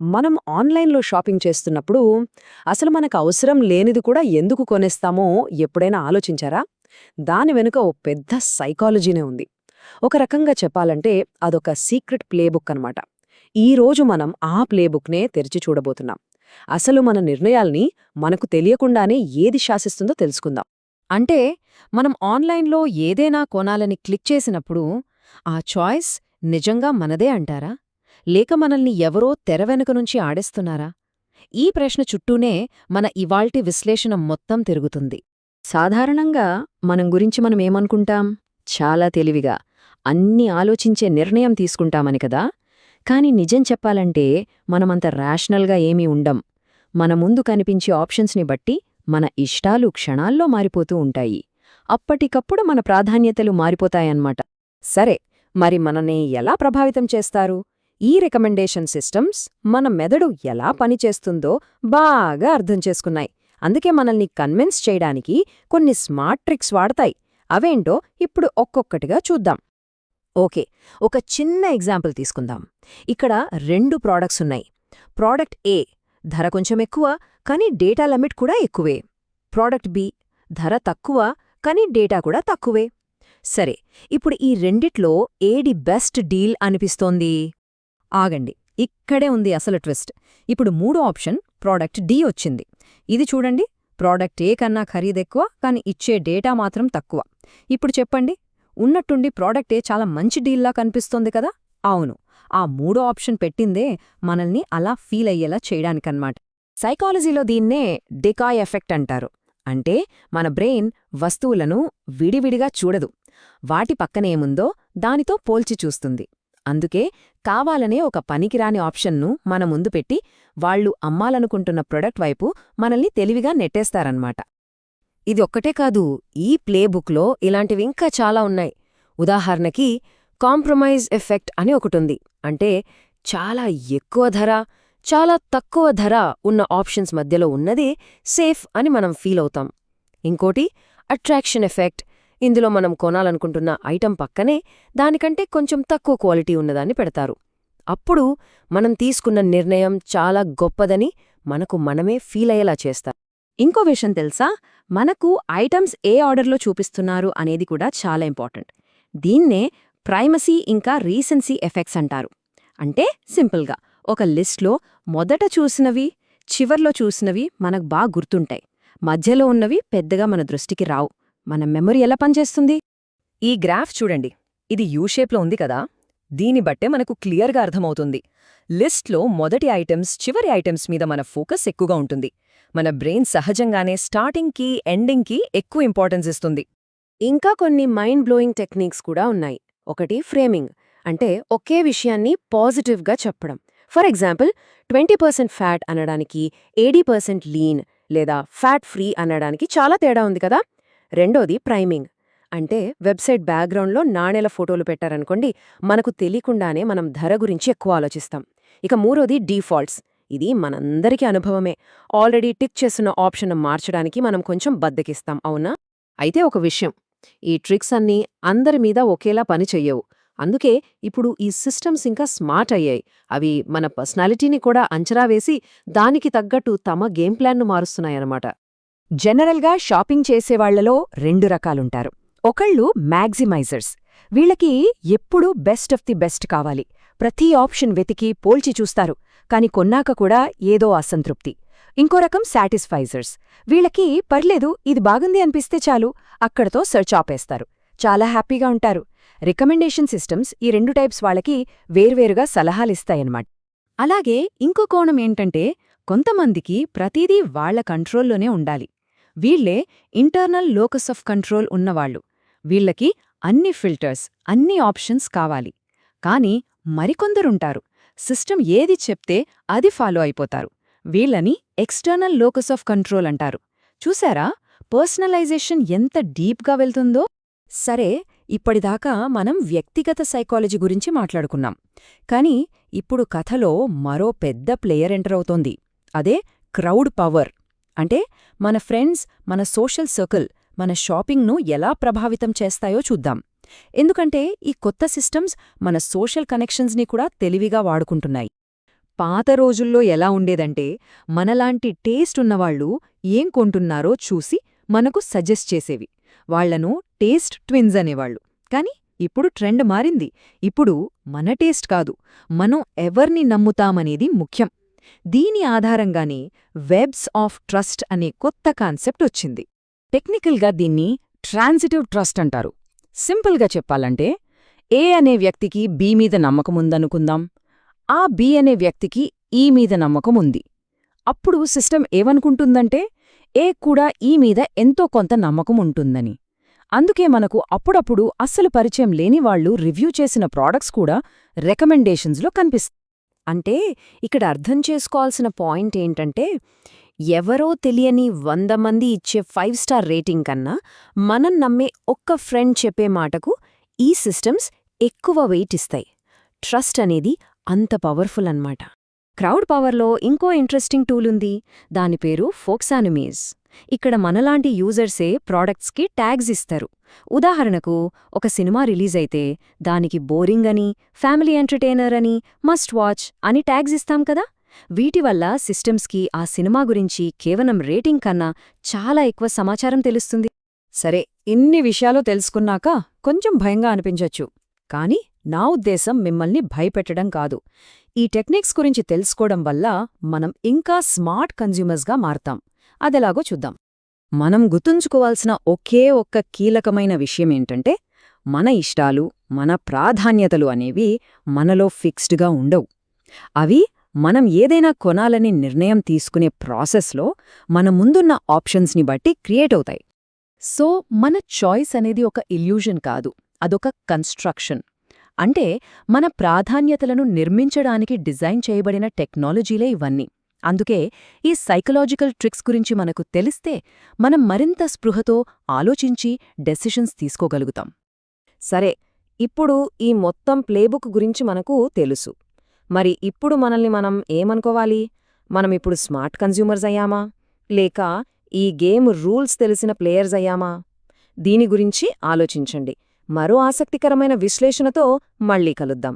మనం ఆన్లైన్లో షాపింగ్ చేస్తున్నప్పుడు అసలు మనకు అవసరం లేనిది కూడా ఎందుకు కొనేస్తామో ఎప్పుడైనా ఆలోచించారా? దాని వెనుక ఓ పెద్ద సైకాలజీనే ఉంది. ఒక రకంగా చెప్పాలంటే అదొక సీక్రెట్ ప్లేబుక్ అన్నమాట. ఈరోజు మనం ఆ ప్లేబుక్నే తెరిచి చూడబోతున్నాం. అసలు మన నిర్ణయాల్ని మనకు తెలియకుండానే ఏది శాసిస్తుందో తెలుసుకుందాం. అంటే మనం ఆన్లైన్లో ఏదైనా కొనాలని క్లిక్ చేసినప్పుడు ఆ చాయిస్ నిజంగా మనదే అంటారా? లేక మనల్ని ఎవరో తెర వెనుక నుంచి ఆడేస్తున్నారా? ఈ ప్రశ్న చుట్టూనే మన ఇవాల్టి విశ్లేషణ మొత్తం తిరుగుతుంది. సాధారణంగా మనం గురించి మనం ఏమనుకుంటాం? చాలా తెలివిగా అన్నీ ఆలోచించే నిర్ణయం తీసుకుంటామని కదా. కాని నిజం చెప్పాలంటే మనమంత రేషనల్గా ఏమీ ఉండం. మన ముందు కనిపించే ఆప్షన్స్ని బట్టి మన ఇష్టాలు క్షణాల్లో మారిపోతూ ఉంటాయి. అప్పటికప్పుడు మన ప్రాధాన్యతలు మారిపోతాయన్నమాట. సరే, మరి మనని ఎలా ప్రభావితం చేస్తారు? ఈ రికమెండేషన్ సిస్టమ్స్ మన మెదడు ఎలా పనిచేస్తుందో బాగా అర్థం చేసుకున్నాయి. అందుకే మనల్ని కన్విన్స్ చేయడానికి కొన్ని స్మార్ట్ ట్రిక్స్ వాడతాయి. అవేంటో ఇప్పుడు ఒక్కొక్కటిగా చూద్దాం. ఓకే, ఒక చిన్న ఎగ్జాంపుల్ తీసుకుందాం. ఇక్కడ 2 ప్రోడక్ట్స్ ఉన్నాయి. ప్రోడక్ట్ ఏ ధర కొంచెం ఎక్కువ, కానీ డేటా లిమిట్ కూడా ఎక్కువే. ప్రోడక్ట్ బి ధర తక్కువ, కానీ డేటా కూడా తక్కువే. సరే, ఇప్పుడు ఈ రెండిట్లో ఏది బెస్ట్ డీల్ అనిపిస్తోంది? ఆగండి, ఇక్కడే ఉంది అసలు ట్విస్ట్. ఇప్పుడు 3వ ఆప్షన్ ప్రోడక్ట్ డి వచ్చింది. ఇది చూడండి, ప్రోడక్ట్ ఏ కన్నా ఖరీదెక్కువ, కానీ ఇచ్చే డేటా మాత్రం తక్కువ. ఇప్పుడు చెప్పండి, ఉన్నట్టుండి ప్రోడక్ట్ ఏ చాలా మంచి డీల్లా కనిపిస్తోంది కదా? అవును, ఆ 3వ ఆప్షన్ పెట్టిందే మనల్ని అలా ఫీల్ అయ్యేలా చేయడానికన్నమాట. సైకాలజీలో దీన్నే డికాయ్ ఎఫెక్ట్ అంటారు. అంటే మన బ్రెయిన్ వస్తువులను విడివిడిగా చూడదు, వాటి పక్కనేముందో దానితో పోల్చి చూస్తుంది. అందుకే కావాలనే ఒక పనికిరాని ఆప్షన్ను మన ముందు పెట్టి వాళ్లు అమ్మాలనుకుంటున్న ప్రొడక్ట్ వైపు మనల్ని తెలివిగా నెట్టేస్తారన్నమాట. ఇది ఒక్కటే కాదు, ఈ ప్లేబుక్లో ఇలాంటివింకా చాలా ఉన్నాయి. ఉదాహరణకి కాంప్రమైజ్ ఎఫెక్ట్ అని ఒకటుంది. అంటే చాలా ఎక్కువ ధర, చాలా తక్కువ ధర ఉన్న ఆప్షన్స్ మధ్యలో ఉన్నదే సేఫ్ అని మనం ఫీల్ అవుతాం. ఇంకోటి అట్రాక్షన్ ఎఫెక్ట్. ఇందులో మనం కొనాలనుకుంటున్న ఐటెం పక్కనే దానికంటే కొంచెం తక్కువ క్వాలిటీ ఉన్నదాన్ని పెడతారు. అప్పుడు మనం తీసుకున్న నిర్ణయం చాలా గొప్పదని మనకు మనమే ఫీల్ అయ్యేలా చేస్తాం. ఇంకో విషయం తెలుసా? మనకు ఐటమ్స్ ఏ ఆర్డర్లో చూపిస్తున్నారు అనేది కూడా చాలా ఇంపార్టెంట్. దీన్నే ప్రైమసీ ఇంకా రీసెన్సీ ఎఫెక్ట్స్ అంటారు. అంటే సింపుల్గా ఒక లిస్ట్లో మొదట చూసినవి, చివర్లో చూసినవి మనకు బాగా గుర్తుంటాయి. మధ్యలో ఉన్నవి పెద్దగా మన దృష్టికి రావు. మన మెమరీ ఎలా పనిచేస్తుంది? ఈ గ్రాఫ్ చూడండి, ఇది యూ-షేప్లో ఉంది కదా. దీని బట్టే మనకు క్లియర్గా అర్థమవుతుంది. లిస్ట్లో మొదటి ఐటమ్స్, చివరి ఐటమ్స్ మీద మన ఫోకస్ ఎక్కువగా ఉంటుంది. మన బ్రెయిన్ సహజంగానే స్టార్టింగ్కి, ఎండింగ్కి ఎక్కువ ఇంపార్టెన్స్ ఇస్తుంది. ఇంకా కొన్ని మైండ్ బ్లోయింగ్ టెక్నిక్స్ కూడా ఉన్నాయి. ఒకటి ఫ్రేమింగ్, అంటే ఒకే విషయాన్ని పాజిటివ్గా చెప్పడం. ఫర్ ఎగ్జాంపుల్, 20% ఫ్యాట్ అనడానికి 80% లీన్ లేదా ఫ్యాట్ ఫ్రీ అనడానికి చాలా తేడా ఉంది కదా. రెండోది ప్రైమింగ్, అంటే వెబ్సైట్ బ్యాక్గ్రౌండ్లో నాణేల ఫోటోలు పెట్టారనుకోండి, మనకు తెలియకుండానే మనం ధర గురించి ఎక్కువ ఆలోచిస్తాం. ఇక మూడోది డీఫాల్ట్స్. ఇది మనందరికీ అనుభవమే. ఆల్రెడీ టిక్ చేస్తున్న ఆప్షన్ మార్చడానికి మనం కొంచెం బద్దకిస్తాం, అవునా? అయితే ఒక విషయం, ఈ ట్రిక్స్ అన్నీ అందరి మీద ఒకేలా పనిచెయ్యవు. అందుకే ఇప్పుడు ఈ సిస్టమ్స్ ఇంకా స్మార్ట్ అయ్యాయి. అవి మన పర్సనాలిటీని కూడా అంచనా వేసి దానికి తగ్గట్టు తమ గేమ్ ప్లాన్ను మారుస్తున్నాయన్నమాట. జనరల్గా షాపింగ్ చేసేవాళ్లలో 2 రకాలుంటారు. ఒకళ్ళు మ్యాగ్జిమైజర్స్. వీళ్ళకి ఎప్పుడూ బెస్ట్ ఆఫ్ ది బెస్ట్ కావాలి. ప్రతి ఆప్షన్ వెతికి పోల్చి చూస్తారు, కాని కొన్నాక కూడా ఏదో అసంతృప్తి. ఇంకో రకం సాటిస్ఫైజర్స్. వీళ్ళకి పర్లేదు, ఇది బాగుంది అనిపిస్తే చాలు, అక్కడతో సెర్చ్ ఆపేస్తారు. చాలా హ్యాపీగా ఉంటారు. రికమెండేషన్ సిస్టమ్స్ ఈ 2 టైప్స్ వాళ్ళకి వేర్వేరుగా సలహాలిస్తాయన్నమాట. అలాగే ఇంకో కోణం ఏంటంటే, కొంతమందికి ప్రతిదీ వాళ్ల కంట్రోల్లోనే ఉండాలి. వీళ్లే ఇంటర్నల్ లోకస్ ఆఫ్ కంట్రోల్ ఉన్నవాళ్లు. వీళ్లకి అన్ని ఫిల్టర్స్, అన్ని ఆప్షన్స్ కావాలి. కాని మరికొందరుంటారు, సిస్టమ్ ఏది చెప్తే అది ఫాలో అయిపోతారు. వీళ్ళని ఎక్స్టర్నల్ లోకస్ ఆఫ్ కంట్రోల్ అంటారు. చూశారా పర్సనలైజేషన్ ఎంత డీప్గా వెళ్తుందో? సరే, ఇప్పటిదాకా మనం వ్యక్తిగత సైకాలజీ గురించి మాట్లాడుకున్నాం. కాని ఇప్పుడు కథలో మరో పెద్ద ప్లేయర్ ఎంటర్ అవుతోంది. అదే క్రౌడ్ పవర్. అంటే మన ఫ్రెండ్స్, మన సోషల్ సర్కిల్ మన షాపింగ్ను ఎలా ప్రభావితం చేస్తాయో చూద్దాం. ఎందుకంటే ఈ కొత్త సిస్టమ్స్ మన సోషల్ కనెక్షన్స్ని కూడా తెలివిగా వాడుకుంటున్నాయి. పాత రోజుల్లో ఎలా ఉండేదంటే, మనలాంటి టేస్ట్ ఉన్నవాళ్ళు ఏం కొంటున్నారో చూసి మనకు సజెస్ట్ చేసేవి. వాళ్లను టేస్ట్ ట్విన్స్ అనేవాళ్ళు. కాని ఇప్పుడు ట్రెండ్ మారింది. ఇప్పుడు మన టేస్ట్ కాదు, మనం ఎవర్ని నమ్ముతామనేది ముఖ్యం. దీని ఆధారంగానే వెబ్స్ ఆఫ్ ట్రస్ట్ అనే కొత్త కాన్సెప్ట్ వచ్చింది. టెక్నికల్గా దీన్ని ట్రాన్సిటివ్ ట్రస్ట్ అంటారు. సింపుల్గా చెప్పాలంటే, ఏ అనే వ్యక్తికి బి మీద నమ్మకముందనుకుందాం, ఆ బి అనే వ్యక్తికి ఈ మీద నమ్మకముంది. అప్పుడు సిస్టమ్ ఏమనుకుంటుందంటే, ఏ కూడా ఈ మీద ఎంతో కొంత నమ్మకం ఉంటుందని. అందుకే మనకు అప్పుడప్పుడు అస్సలు పరిచయం లేని వాళ్ళు రివ్యూ చేసిన ప్రాడక్ట్స్ కూడా రికమెండేషన్స్లో కనిపిస్తాయి. అంటే ఇక్కడ అర్థం చేసుకోవాల్సిన పాయింట్ ఏంటంటే, ఎవరో తెలియని 100 మంది ఇచ్చే 5 స్టార్ రేటింగ్ కన్నా మనం నమ్మే ఒక్క ఫ్రెండ్ చెప్పే మాటకు ఈ సిస్టమ్స్ ఎక్కువ వెయిట్ ఇస్తాయి. ట్రస్ట్ అనేది అంత పవర్ఫుల్ అన్నమాట. క్రౌడ్ పవర్లో ఇంకో ఇంట్రెస్టింగ్ టూల్ ఉంది. దాని పేరు ఫోక్సానమీస్. ఇక్కడ మనలాంటి యూజర్సే ప్రాడక్ట్స్కి ట్యాగ్స్ ఇస్తారు. ఉదాహరణకు, ఒక సినిమా రిలీజ్ అయితే దానికి బోరింగ్ అని, ఫ్యామిలీ ఎంటర్టైనర్ అని, మస్ట్ వాచ్ అని ట్యాగ్స్ ఇస్తాం కదా. వీటి వల్ల సిస్టమ్స్కి ఆ సినిమా గురించి కేవలం రేటింగ్ కన్నా చాలా ఎక్కువ సమాచారం తెలుస్తుంది. సరే, ఇన్ని విషయాలు తెలుసుకున్నాక కొంచెం భయంగా అనిపించొచ్చు. కానీ నా ఉద్దేశం మిమ్మల్ని భయపెట్టడం కాదు. ఈ టెక్నిక్స్ గురించి తెలుసుకోవడం వల్ల మనం ఇంకా స్మార్ట్ కన్జ్యూమర్స్గా మారతాం. అదెలాగో చూద్దాం. మనం గుర్తుంచుకోవాల్సిన ఒకే ఒక్క కీలకమైన విషయమేంటంటే, మన ఇష్టాలు, మన ప్రాధాన్యతలు అనేవి మనలో ఫిక్స్డ్గా ఉండవు. అవి మనం ఏదైనా కొనాలని నిర్ణయం తీసుకునే ప్రాసెస్లో మన ముందున్న ఆప్షన్స్ని బట్టి క్రియేట్ అవుతాయి. సో మన చాయిస్ అనేది ఒక ఇల్యూజన్ కాదు, అదొక కన్స్ట్రక్షన్. అంటే మన ప్రాధాన్యతలను నిర్మించడానికి డిజైన్ చేయబడిన టెక్నాలజీలే ఇవన్నీ. అందుకే ఈ సైకలాజికల్ ట్రిక్స్ గురించి మనకు తెలిస్తే మనం మరింత స్పృహతో ఆలోచించి డెసిషన్స్ తీసుకోగలుగుతాం. సరే, ఇప్పుడు ఈ మొత్తం ప్లేబుక్ గురించి మనకు తెలుసు. మరి ఇప్పుడు మనల్ని మనం ఏమనుకోవాలి? మనమిప్పుడు స్మార్ట్ కన్జ్యూమర్స్ అయ్యామా, లేక ఈ గేమ్ రూల్స్ తెలిసిన ప్లేయర్స్ అయ్యామా? దీని గురించి ఆలోచించండి. మరో ఆసక్తికరమైన విశ్లేషణతో మళ్ళీ కలుద్దాం.